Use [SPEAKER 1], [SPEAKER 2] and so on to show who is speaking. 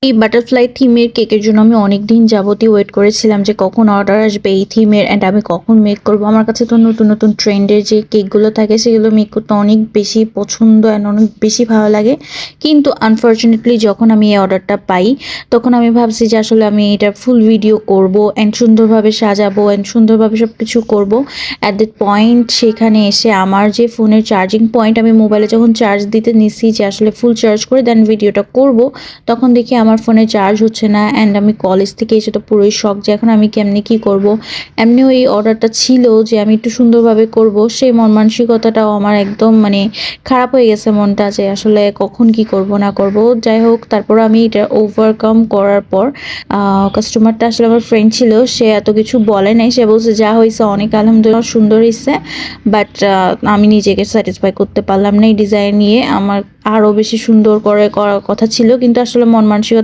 [SPEAKER 1] এই বাটারফ্লাই থিমের কেকের জন্য আমি অনেকদিন যাবতই ওয়েট করেছিলাম যে কখন অর্ডার আসবে এই থিমের অ্যান্ড আমি কখন মেক করব। আমার কাছে তো নতুন নতুন ট্রেন্ডের যে কেকগুলো থাকে সেগুলো মেক করতে অনেক বেশি পছন্দ অ্যান্ড অনেক বেশি ভালো লাগে। কিন্তু আনফর্চুনেটলি যখন আমি এই অর্ডারটা পাই তখন আমি ভাবছি যে আসলে আমি এটার ফুল ভিডিও করব অ্যান্ড সুন্দরভাবে সাজাবো অ্যান্ড সুন্দরভাবে সব কিছু করবো। অ্যাট দ্যাট পয়েন্ট সেখানে এসে আমার যে ফোনের চার্জিং পয়েন্ট, আমি মোবাইলে যখন চার্জ দিতে নিচ্ছি যে আসলে ফুল চার্জ করে দেন ভিডিওটা করব, তখন দেখি আমার ফোনে চার্জ হচ্ছে না। অ্যান্ড আমি কলেজ থেকে এসে তো পুরোই শক যে এখন আমি কেমনি কী করব। এমনিও এই অর্ডারটা ছিল যে আমি একটু সুন্দরভাবে করব, সেই মন মানসিকতাটাও আমার একদম মানে খারাপ হয়ে গেছে মনটা যে আসলে কখন কি করব না করব। যাই হোক, তারপর আমি এটা ওভারকাম করার পর কাস্টমারটা আসলে আমার ফ্রেন্ড ছিল, সে এত কিছু বলে নাই, সে বলছে যা হয়েছে অনেক আলহামদুলিল্লাহ সুন্দর হয়েছে। বাট আমি নিজেকে স্যাটিসফাই করতে পারলাম না এই ডিজাইন নিয়ে। আমার আরও বেশি সুন্দর করে করার কথা ছিল, কিন্তু আসলে মন মানসিকতা